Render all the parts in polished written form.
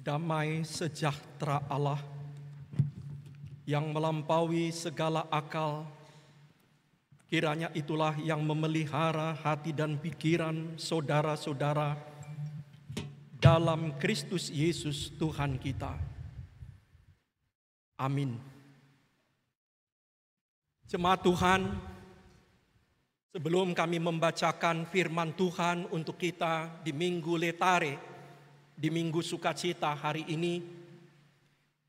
Damai sejahtera Allah yang melampaui segala akal, kiranya itulah yang memelihara hati dan pikiran saudara-saudara dalam Kristus Yesus Tuhan kita. Amin. Jemaat Tuhan, sebelum kami membacakan firman Tuhan untuk kita di Minggu Letare, di Minggu Sukacita hari ini,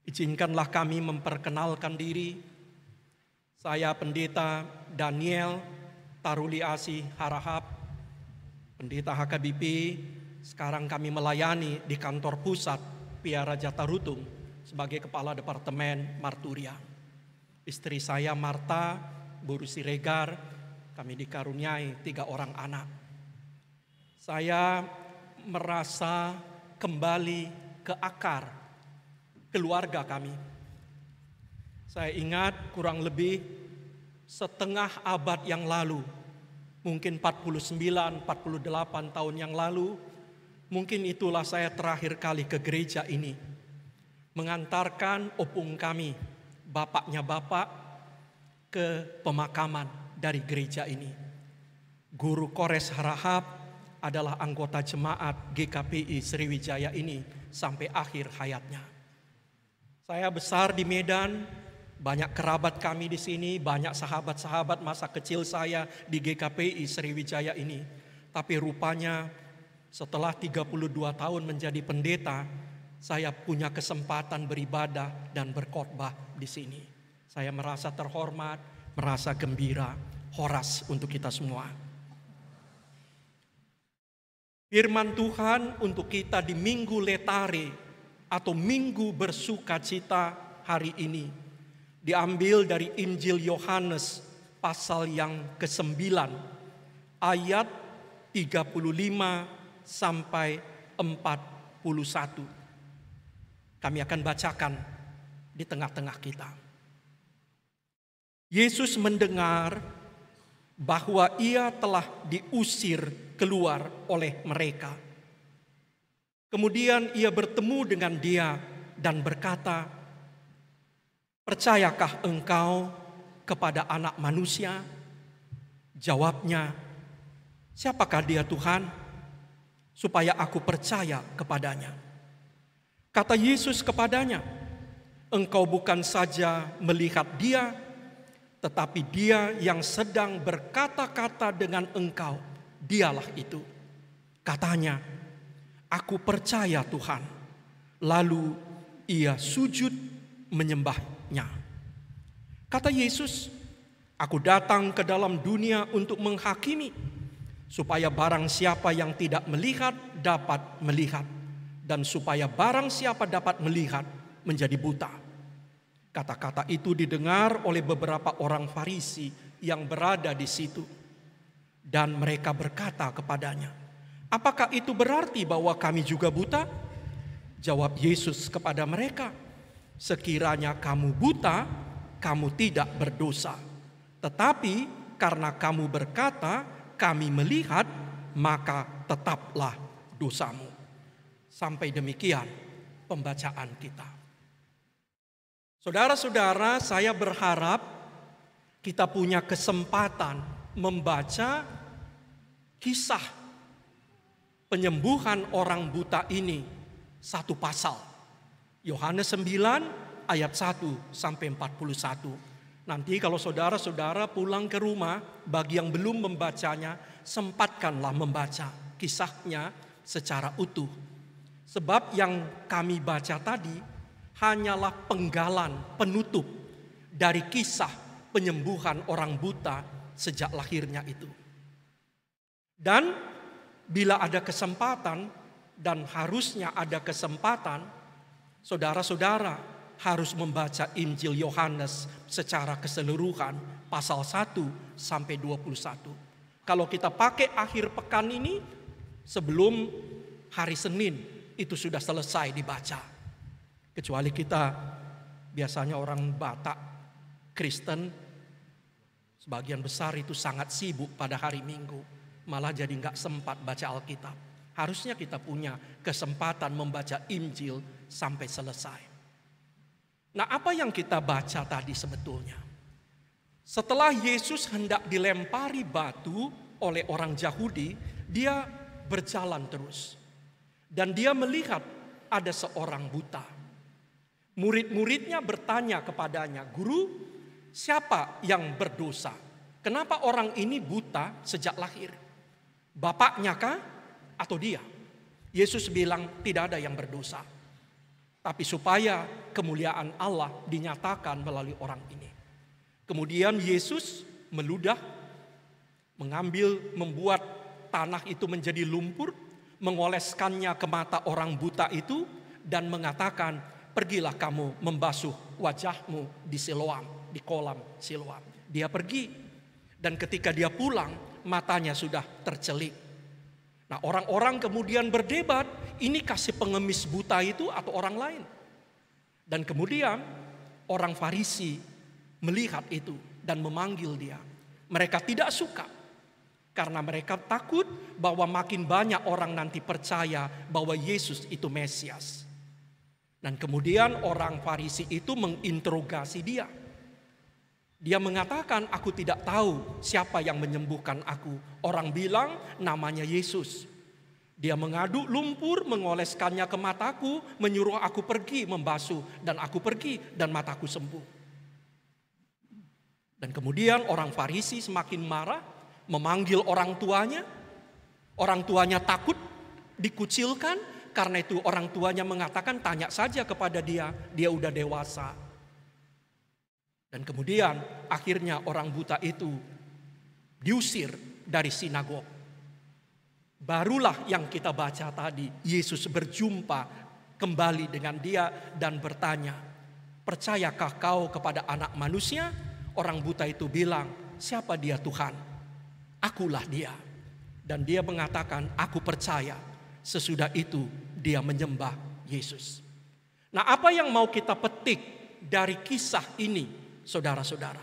izinkanlah kami memperkenalkan diri. Saya Pendeta Daniel Taruliasi Harahap, Pendeta HKBP. Sekarang kami melayani di kantor pusat Piara Jatarutung sebagai Kepala Departemen Marturia. Istri saya Marta Buru Siregar, kami dikaruniai 3 orang anak. Saya merasa kembali ke akar keluarga kami. Saya ingat kurang lebih setengah abad yang lalu, mungkin 49-48 tahun yang lalu, mungkin itulah saya terakhir kali ke gereja ini, mengantarkan opung kami, bapaknya bapak, ke pemakaman dari gereja ini. Guru Kores Harahap adalah anggota jemaat GKPI Sriwijaya ini sampai akhir hayatnya. Saya besar di Medan, banyak kerabat kami di sini, banyak sahabat-sahabat masa kecil saya di GKPI Sriwijaya ini. Tapi rupanya setelah 32 tahun menjadi pendeta, saya punya kesempatan beribadah dan berkhotbah di sini. Saya merasa terhormat, merasa gembira, horas untuk kita semua. Firman Tuhan untuk kita di Minggu Letare atau Minggu Bersukacita hari ini diambil dari Injil Yohanes pasal yang ke-9 ayat 35 sampai 41. Kami akan bacakan di tengah-tengah kita. Yesus mendengar bahwa ia telah diusir keluar oleh mereka. Kemudian ia bertemu dengan dia dan berkata, "Percayakah engkau kepada Anak Manusia?" Jawabnya, "Siapakah dia Tuhan, supaya aku percaya kepadanya?" Kata Yesus kepadanya, "Engkau bukan saja melihat dia, tetapi dia yang sedang berkata-kata dengan engkau, dialah itu." Katanya, "Aku percaya Tuhan." Lalu ia sujud menyembahnya. Kata Yesus, "Aku datang ke dalam dunia untuk menghakimi, supaya barang siapa yang tidak melihat dapat melihat, dan supaya barang siapa dapat melihat menjadi buta." Kata-kata itu didengar oleh beberapa orang Farisi yang berada di situ. Dan mereka berkata kepadanya, "Apakah itu berarti bahwa kami juga buta?" Jawab Yesus kepada mereka, "Sekiranya kamu buta, kamu tidak berdosa. Tetapi karena kamu berkata, kami melihat, maka tetaplah dosamu." Sampai demikian pembacaan kita. Saudara-saudara, saya berharap kita punya kesempatan membaca kisah penyembuhan orang buta ini satu pasal. Yohanes 9 ayat 1 sampai 41. Nanti kalau saudara-saudara pulang ke rumah, bagi yang belum membacanya, sempatkanlah membaca kisahnya secara utuh. Sebab yang kami baca tadi hanyalah penggalan penutup dari kisah penyembuhan orang buta sejak lahirnya itu. Dan bila ada kesempatan, dan harusnya ada kesempatan, saudara-saudara harus membaca Injil Yohanes secara keseluruhan pasal 1 sampai 21. Kalau kita pakai akhir pekan ini, sebelum hari Senin itu sudah selesai dibaca. Kecuali kita biasanya orang Batak Kristen, sebagian besar itu sangat sibuk pada hari Minggu, malah jadi nggak sempat baca Alkitab. Harusnya kita punya kesempatan membaca Injil sampai selesai. Nah, apa yang kita baca tadi sebetulnya? Setelah Yesus hendak dilempari batu oleh orang Yahudi, dia berjalan terus. Dan dia melihat ada seorang buta. Murid-muridnya bertanya kepadanya, "Guru, siapa yang berdosa? Kenapa orang ini buta sejak lahir? Bapaknya kah atau dia?" Yesus bilang tidak ada yang berdosa. Tapi supaya kemuliaan Allah dinyatakan melalui orang ini. Kemudian Yesus meludah, membuat tanah itu menjadi lumpur, mengoleskannya ke mata orang buta itu, dan mengatakan, "Pergilah kamu membasuh wajahmu di Siloam, di kolam Siloam." Dia pergi, dan ketika dia pulang, matanya sudah tercelik. Nah, orang-orang kemudian berdebat, ini kasih pengemis buta itu atau orang lain? Dan kemudian orang Farisi melihat itu dan memanggil dia. Mereka tidak suka karena mereka takut bahwa makin banyak orang nanti percaya bahwa Yesus itu Mesias. Dan kemudian orang Farisi itu menginterogasi dia. Dia mengatakan, "Aku tidak tahu siapa yang menyembuhkan aku." Orang bilang namanya Yesus. Dia mengadu lumpur, mengoleskannya ke mataku, menyuruh aku pergi membasuh, dan aku pergi dan mataku sembuh. Dan kemudian orang Farisi semakin marah, memanggil orang tuanya. Orang tuanya takut dikucilkan, karena itu orang tuanya mengatakan, "Tanya saja kepada dia, dia udah dewasa." Dan kemudian akhirnya orang buta itu diusir dari sinagog. Barulah yang kita baca tadi, Yesus berjumpa kembali dengan dia dan bertanya, "Percayakah kau kepada Anak Manusia?" Orang buta itu bilang, "Siapa dia Tuhan?" "Akulah dia." Dan dia mengatakan, "Aku percaya." Sesudah itu dia menyembah Yesus. Nah, apa yang mau kita petik dari kisah ini, saudara-saudara?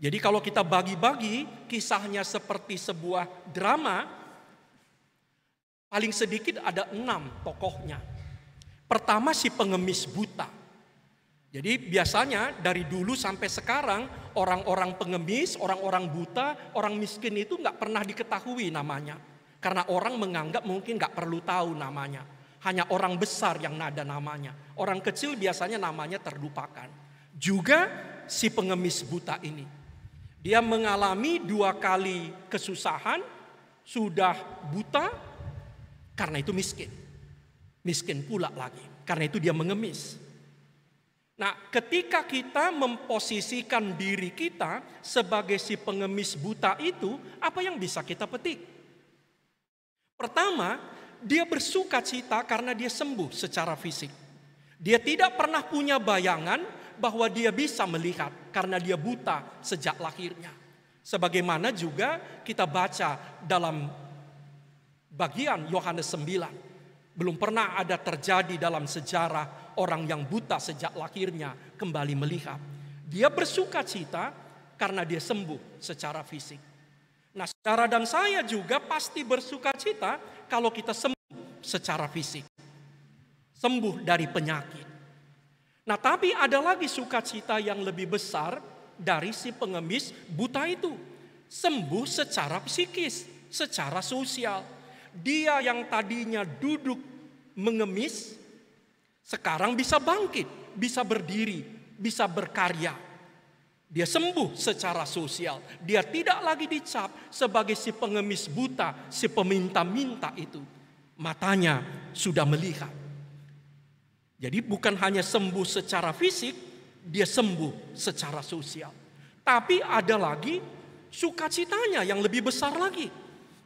Jadi kalau kita bagi-bagi kisahnya seperti sebuah drama, paling sedikit ada 6 tokohnya. Pertama, si pengemis buta. Jadi biasanya dari dulu sampai sekarang orang-orang pengemis, orang-orang buta, orang miskin itu nggak pernah diketahui namanya. Karena orang menganggap mungkin nggak perlu tahu namanya. Hanya orang besar yang ada namanya. Orang kecil biasanya namanya terlupakan. Juga si pengemis buta ini, dia mengalami 2 kali kesusahan, sudah buta, karena itu miskin. Miskin pula lagi, karena itu dia mengemis. Nah, ketika kita memposisikan diri kita sebagai si pengemis buta itu, apa yang bisa kita petik? Pertama, dia bersuka cita karena dia sembuh secara fisik. Dia tidak pernah punya bayangan bahwa dia bisa melihat karena dia buta sejak lahirnya. Sebagaimana juga kita baca dalam bagian Yohanes 9. Belum pernah ada terjadi dalam sejarah orang yang buta sejak lahirnya kembali melihat. Dia bersuka cita karena dia sembuh secara fisik. Nah, saudara dan saya juga pasti bersuka cita kalau kita sembuh secara fisik. Sembuh dari penyakit. Nah, tapi ada lagi sukacita yang lebih besar dari si pengemis buta itu. Sembuh secara psikis, secara sosial. Dia yang tadinya duduk mengemis, sekarang bisa bangkit, bisa berdiri, bisa berkarya. Dia sembuh secara sosial. Dia tidak lagi dicap sebagai si pengemis buta, si peminta-minta itu. Matanya sudah melihat. Jadi bukan hanya sembuh secara fisik, dia sembuh secara sosial. Tapi ada lagi sukacitanya yang lebih besar lagi.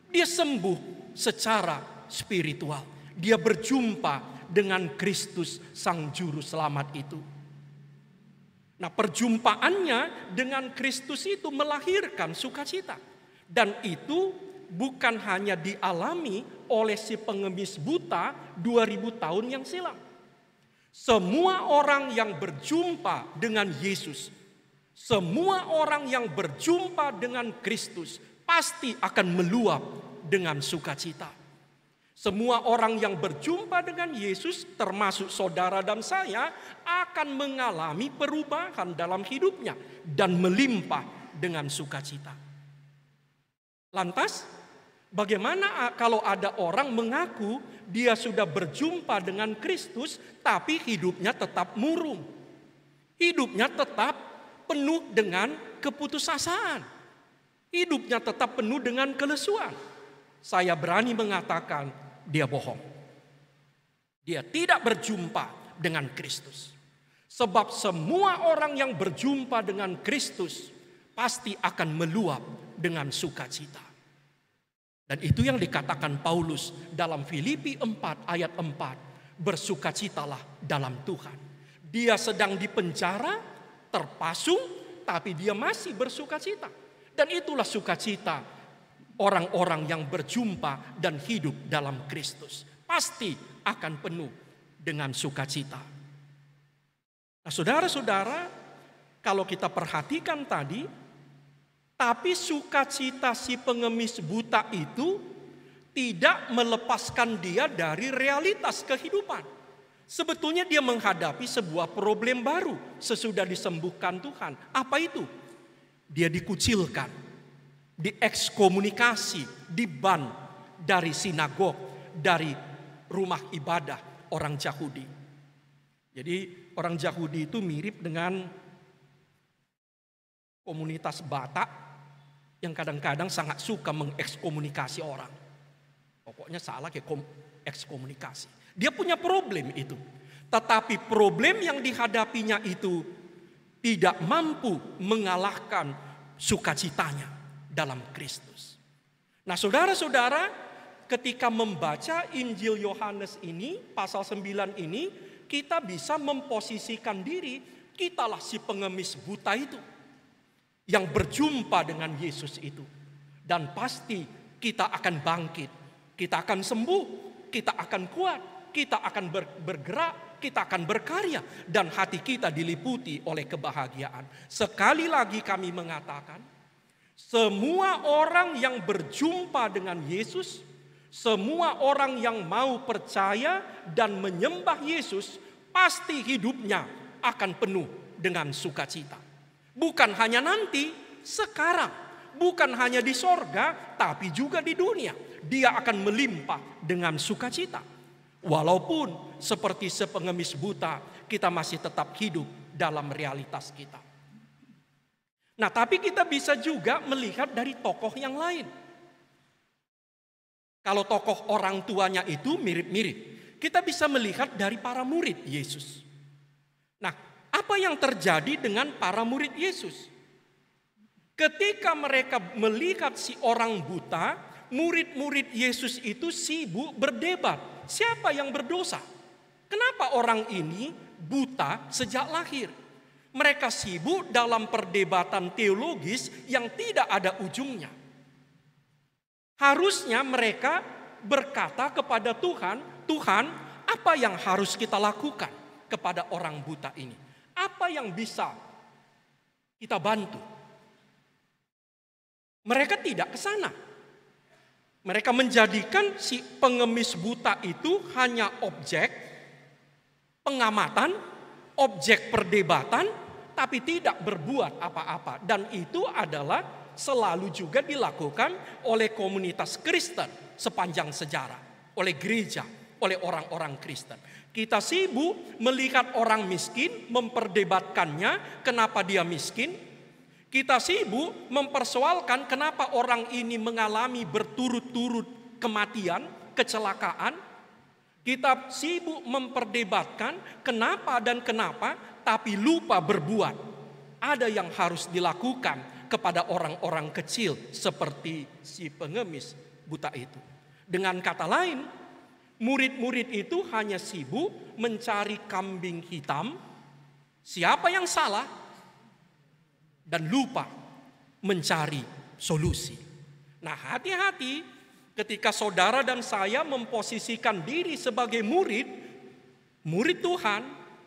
Dia sembuh secara spiritual. Dia berjumpa dengan Kristus Sang Juru Selamat itu. Nah, perjumpaannya dengan Kristus itu melahirkan sukacita. Dan itu bukan hanya dialami oleh si pengemis buta 2000 tahun yang silam. Semua orang yang berjumpa dengan Yesus, semua orang yang berjumpa dengan Kristus pasti akan meluap dengan sukacita. Semua orang yang berjumpa dengan Yesus, termasuk saudara dan saya, akan mengalami perubahan dalam hidupnya dan melimpah dengan sukacita. Lantas, bagaimana kalau ada orang mengaku dia sudah berjumpa dengan Kristus, tapi hidupnya tetap murung? Hidupnya tetap penuh dengan keputusasaan. Hidupnya tetap penuh dengan kelesuan. Saya berani mengatakan dia bohong. Dia tidak berjumpa dengan Kristus. Sebab semua orang yang berjumpa dengan Kristus pasti akan meluap dengan sukacita. Dan itu yang dikatakan Paulus dalam Filipi 4 ayat 4. Bersukacitalah dalam Tuhan. Dia sedang dipenjara, terpasung, tapi dia masih bersukacita. Dan itulah sukacita orang-orang yang berjumpa dan hidup dalam Kristus. Pasti akan penuh dengan sukacita. Nah, saudara-saudara, kalau kita perhatikan tadi, tapi sukacita si pengemis buta itu tidak melepaskan dia dari realitas kehidupan. Sebetulnya dia menghadapi sebuah problem baru sesudah disembuhkan Tuhan. Apa itu? Dia dikucilkan, diekskomunikasi, diban dari sinagog, dari rumah ibadah orang Yahudi. Jadi orang Yahudi itu mirip dengan komunitas Batak yang kadang-kadang sangat suka mengekskomunikasi orang. Pokoknya salah kayak ekskomunikasi. Dia punya problem itu. Tetapi problem yang dihadapinya itu tidak mampu mengalahkan sukacitanya dalam Kristus. Nah, saudara-saudara, ketika membaca Injil Yohanes ini, pasal 9 ini, kita bisa memposisikan diri, kitalah si pengemis buta itu yang berjumpa dengan Yesus itu. Dan pasti kita akan bangkit, kita akan sembuh, kita akan kuat, kita akan bergerak, kita akan berkarya, dan hati kita diliputi oleh kebahagiaan. Sekali lagi kami mengatakan, semua orang yang berjumpa dengan Yesus, semua orang yang mau percaya dan menyembah Yesus, pasti hidupnya akan penuh dengan sukacita. Bukan hanya nanti, sekarang. Bukan hanya di sorga, tapi juga di dunia. Dia akan melimpah dengan sukacita. Walaupun seperti sepengemis buta, kita masih tetap hidup dalam realitas kita. Nah, tapi kita bisa juga melihat dari tokoh yang lain. Kalau tokoh orang tuanya itu mirip-mirip, kita bisa melihat dari para murid Yesus. Nah, apa yang terjadi dengan para murid Yesus? Ketika mereka melihat si orang buta, murid-murid Yesus itu sibuk berdebat. Siapa yang berdosa? Kenapa orang ini buta sejak lahir? Mereka sibuk dalam perdebatan teologis yang tidak ada ujungnya. Harusnya mereka berkata kepada Tuhan, Tuhan, apa yang harus kita lakukan kepada orang buta ini? Apa yang bisa kita bantu? Mereka tidak ke sana. Mereka menjadikan si pengemis buta itu hanya objek pengamatan, objek perdebatan, tapi tidak berbuat apa-apa. Dan itu adalah selalu juga dilakukan oleh komunitas Kristen sepanjang sejarah, oleh gereja, oleh orang-orang Kristen. Kita sibuk melihat orang miskin, memperdebatkannya, kenapa dia miskin. Kita sibuk mempersoalkan kenapa orang ini mengalami berturut-turut kematian, kecelakaan. Kita sibuk memperdebatkan kenapa dan kenapa, tapi lupa berbuat. Ada yang harus dilakukan kepada orang-orang kecil seperti si pengemis buta itu. Dengan kata lain, murid-murid itu hanya sibuk mencari kambing hitam, siapa yang salah, dan lupa mencari solusi. Nah, hati-hati ketika saudara dan saya memposisikan diri sebagai murid Tuhan,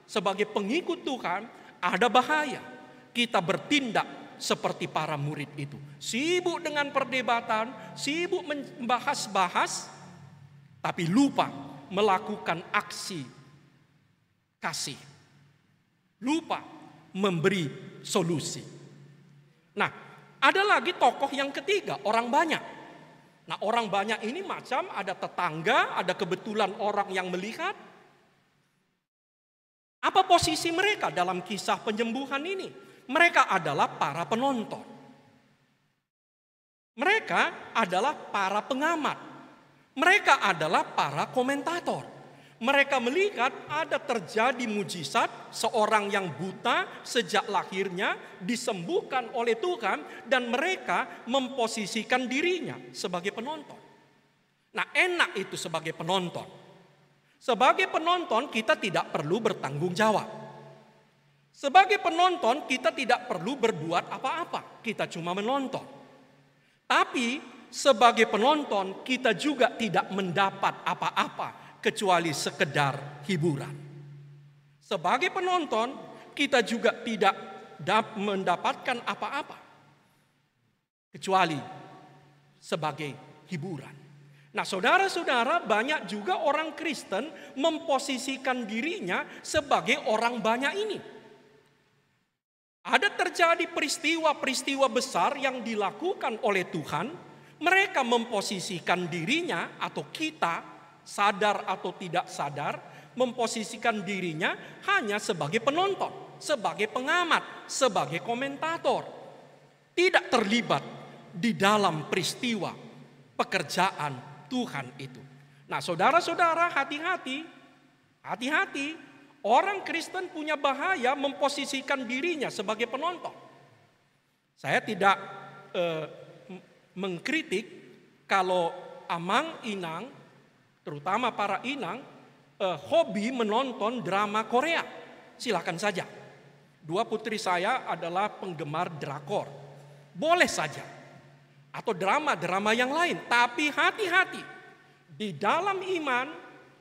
sebagai pengikut Tuhan, ada bahaya. Kita bertindak seperti para murid itu. Sibuk dengan perdebatan, sibuk membahas-bahas, tapi lupa melakukan aksi kasih. Lupa memberi solusi. Nah, ada lagi tokoh yang ketiga, orang banyak. Nah, orang banyak ini macam ada tetangga, ada kebetulan orang yang melihat. Apa posisi mereka dalam kisah penyembuhan ini? Mereka adalah para penonton. Mereka adalah para pengamat. Mereka adalah para komentator. Mereka melihat ada terjadi mujizat, seorang yang buta sejak lahirnya disembuhkan oleh Tuhan, dan mereka memposisikan dirinya sebagai penonton. Nah, enak itu sebagai penonton. Sebagai penonton kita tidak perlu bertanggung jawab. Sebagai penonton kita tidak perlu berbuat apa-apa, kita cuma menonton. Tapi sebagai penonton kita juga tidak mendapat apa-apa kecuali sekedar hiburan. Sebagai penonton kita juga tidak mendapatkan apa-apa kecuali sebagai hiburan. Nah, saudara-saudara, banyak juga orang Kristen memposisikan dirinya sebagai orang banyak ini. Ada terjadi peristiwa-peristiwa besar yang dilakukan oleh Tuhan, mereka memposisikan dirinya atau kita, sadar atau tidak sadar, memposisikan dirinya hanya sebagai penonton, sebagai pengamat, sebagai komentator. Tidak terlibat di dalam peristiwa pekerjaan Tuhan itu. Nah, saudara-saudara, hati-hati. Hati-hati. Orang Kristen punya bahaya memposisikan dirinya sebagai penonton. Saya tidak mengkritik kalau Amang, Inang, terutama para inang, hobi menonton drama Korea. Silakan saja. Dua putri saya adalah penggemar drakor. Boleh saja. Atau drama-drama yang lain. Tapi hati-hati. Di dalam iman,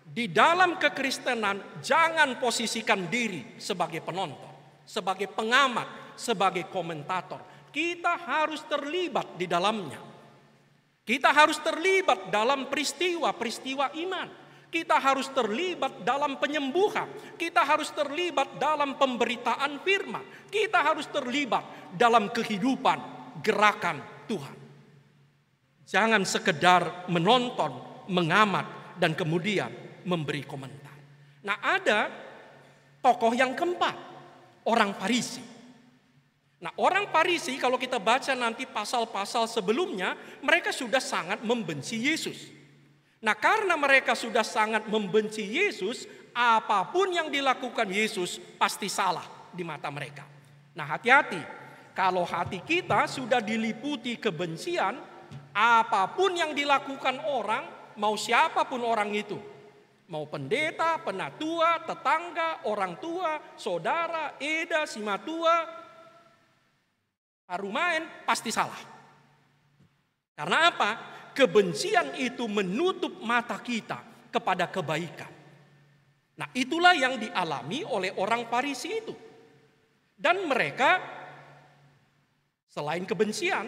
di dalam kekristenan, jangan posisikan diri sebagai penonton, sebagai pengamat, sebagai komentator. Kita harus terlibat di dalamnya. Kita harus terlibat dalam peristiwa-peristiwa iman. Kita harus terlibat dalam penyembuhan. Kita harus terlibat dalam pemberitaan firman. Kita harus terlibat dalam kehidupan gerakan Tuhan. Jangan sekedar menonton, mengamat, dan kemudian memberi komentar. Nah, ada tokoh yang keempat, orang Farisi. Nah, orang Farisi kalau kita baca nanti pasal-pasal sebelumnya, mereka sudah sangat membenci Yesus. Nah, karena mereka sudah sangat membenci Yesus, apapun yang dilakukan Yesus pasti salah di mata mereka. Nah, hati-hati. Kalau hati kita sudah diliputi kebencian, apapun yang dilakukan orang, mau siapapun orang itu, mau pendeta, penatua, tetangga, orang tua, saudara, eda, simatua, harumain, pasti salah. Karena apa? Kebencian itu menutup mata kita kepada kebaikan. Nah, itulah yang dialami oleh orang Farisi itu. Dan mereka selain kebencian,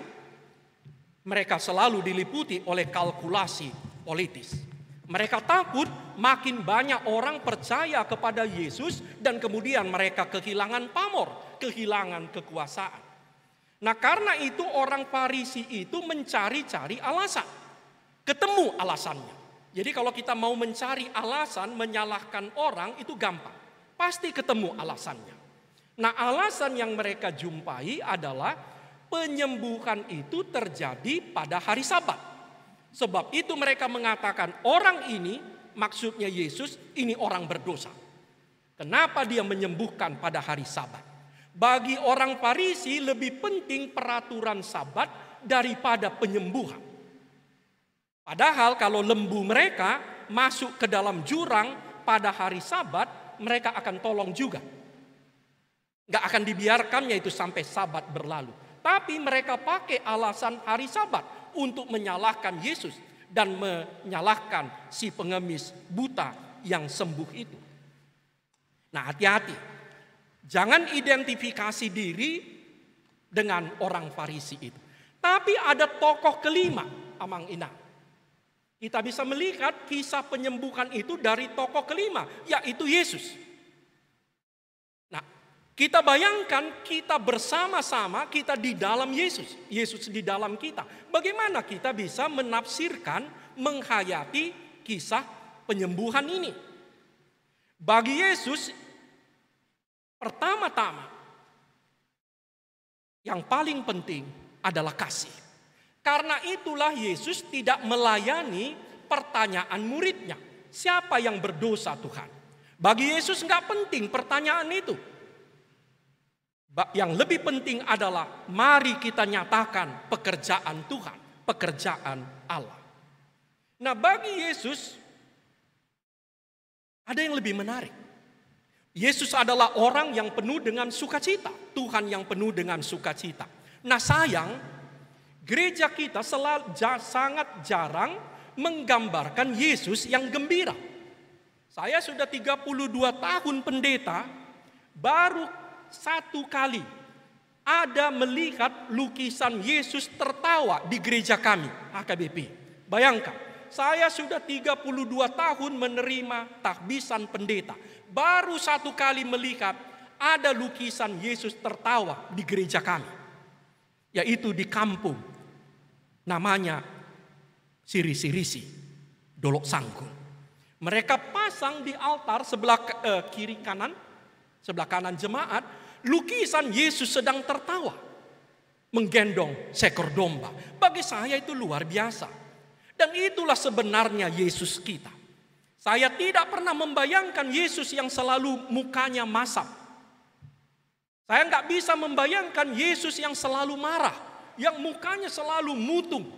mereka selalu diliputi oleh kalkulasi politis. Mereka takut makin banyak orang percaya kepada Yesus dan kemudian mereka kehilangan pamor, kehilangan kekuasaan. Nah, karena itu orang Farisi itu mencari-cari alasan. Ketemu alasannya. Jadi kalau kita mau mencari alasan menyalahkan orang itu gampang. Pasti ketemu alasannya. Nah, alasan yang mereka jumpai adalah penyembuhan itu terjadi pada hari Sabat. Sebab itu mereka mengatakan orang ini, maksudnya Yesus, ini orang berdosa. Kenapa dia menyembuhkan pada hari Sabat? Bagi orang Farisi lebih penting peraturan Sabat daripada penyembuhan. Padahal kalau lembu mereka masuk ke dalam jurang pada hari Sabat, mereka akan tolong juga. Gak akan dibiarkannya itu sampai Sabat berlalu. Tapi mereka pakai alasan hari Sabat untuk menyalahkan Yesus dan menyalahkan si pengemis buta yang sembuh itu. Nah, hati-hati. Jangan identifikasi diri dengan orang Farisi itu. Tapi ada tokoh kelima, Amang Inang. Kita bisa melihat kisah penyembuhan itu dari tokoh kelima, yaitu Yesus. Nah, kita bayangkan kita bersama-sama, kita di dalam Yesus. Yesus di dalam kita. Bagaimana kita bisa menafsirkan, menghayati kisah penyembuhan ini? Bagi Yesus, pertama-tama, yang paling penting adalah kasih. Karena itulah Yesus tidak melayani pertanyaan muridnya. Siapa yang berdosa Tuhan? Bagi Yesus nggak penting pertanyaan itu. Yang lebih penting adalah mari kita nyatakan pekerjaan Tuhan, pekerjaan Allah. Nah, bagi Yesus ada yang lebih menarik. Yesus adalah orang yang penuh dengan sukacita. Tuhan yang penuh dengan sukacita. Nah, sayang, gereja kita sangat jarang menggambarkan Yesus yang gembira. Saya sudah 32 tahun pendeta, baru satu kali ada melihat lukisan Yesus tertawa di gereja kami, HKBP. Bayangkan, saya sudah 32 tahun menerima tahbisan pendeta. Baru satu kali melihat ada lukisan Yesus tertawa di gereja kami. Yaitu di kampung. Namanya Sirisi-Risi, Dolok Sangkung. Mereka pasang di altar sebelah kiri kanan, sebelah kanan jemaat, lukisan Yesus sedang tertawa, menggendong seekor domba. Bagi saya itu luar biasa. Dan itulah sebenarnya Yesus kita. Saya tidak pernah membayangkan Yesus yang selalu mukanya masam. Saya nggak bisa membayangkan Yesus yang selalu marah, yang mukanya selalu mutung.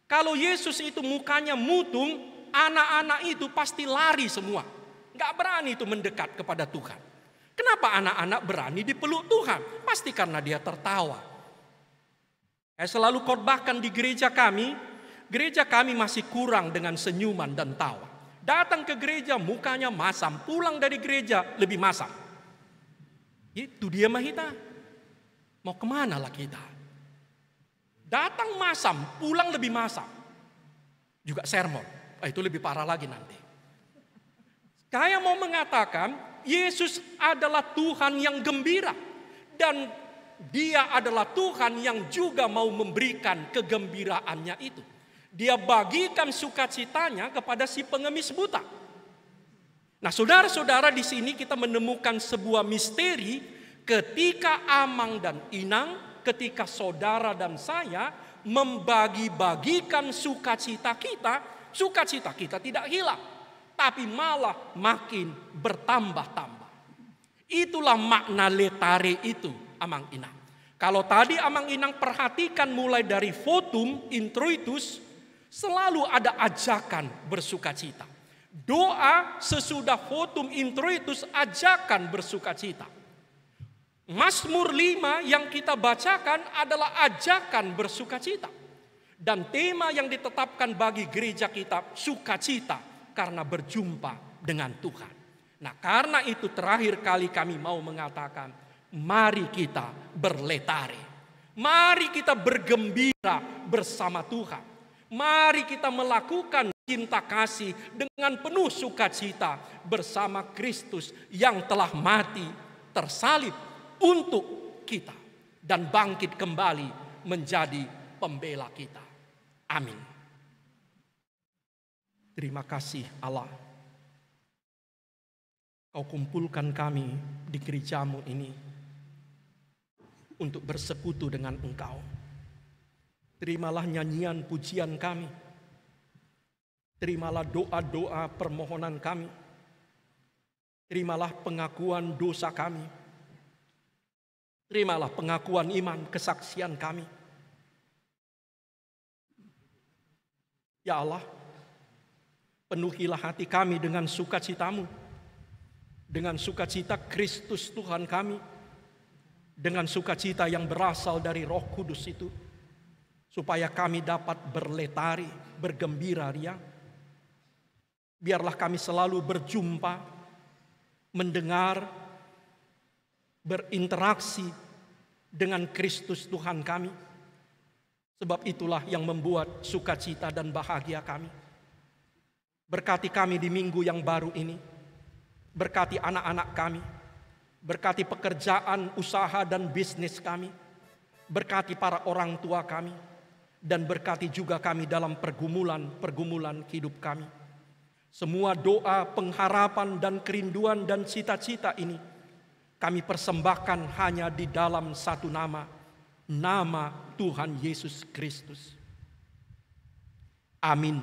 Kalau Yesus itu mukanya mutung, anak-anak itu pasti lari semua. Nggak berani itu mendekat kepada Tuhan. Kenapa anak-anak berani dipeluk Tuhan? Pasti karena dia tertawa. Saya selalu khotbahkan di gereja kami masih kurang dengan senyuman dan tawa. Datang ke gereja mukanya masam, pulang dari gereja lebih masam. Itu dia mah kita. Mau kemana lah kita? Datang masam, pulang lebih masam. Juga sermon. Itu lebih parah lagi nanti. Saya mau mengatakan, Yesus adalah Tuhan yang gembira. Dan Dia adalah Tuhan yang juga mau memberikan kegembiraannya itu. Dia bagikan sukacitanya kepada si pengemis buta. Nah, saudara-saudara, di sini kita menemukan sebuah misteri ketika Amang dan Inang, ketika saudara dan saya membagi-bagikan sukacita kita tidak hilang, tapi malah makin bertambah-tambah. Itulah makna letare itu, Amang Inang. Kalau tadi Amang Inang perhatikan mulai dari votum introitus, selalu ada ajakan bersukacita. Doa sesudah votum introitus, ajakan bersukacita. Mazmur 5 yang kita bacakan adalah ajakan bersukacita. Dan tema yang ditetapkan bagi gereja kita, sukacita karena berjumpa dengan Tuhan. Nah, karena itu terakhir kali kami mau mengatakan, mari kita berletare. Mari kita bergembira bersama Tuhan. Mari kita melakukan cinta kasih dengan penuh sukacita bersama Kristus yang telah mati, tersalib untuk kita dan bangkit kembali menjadi pembela kita. Amin. Terima kasih Allah. Kau kumpulkan kami di gerejamu ini untuk bersekutu dengan Engkau. Terimalah nyanyian pujian kami. Terimalah doa-doa permohonan kami. Terimalah pengakuan dosa kami. Terimalah pengakuan iman, kesaksian kami. Ya Allah, penuhilah hati kami dengan sukacitamu. Dengan sukacita Kristus Tuhan kami. Dengan sukacita yang berasal dari Roh Kudus itu. Supaya kami dapat berletari, bergembira ria. Biarlah kami selalu berjumpa, mendengar, berinteraksi dengan Kristus Tuhan kami. Sebab itulah yang membuat sukacita dan bahagia kami. Berkati kami di minggu yang baru ini. Berkati anak-anak kami. Berkati pekerjaan, usaha, dan bisnis kami. Berkati para orang tua kami. Dan berkati juga kami dalam pergumulan hidup kami. Semua doa, pengharapan, dan kerinduan, dan cita-cita ini kami persembahkan hanya di dalam satu nama. Nama Tuhan Yesus Kristus. Amin.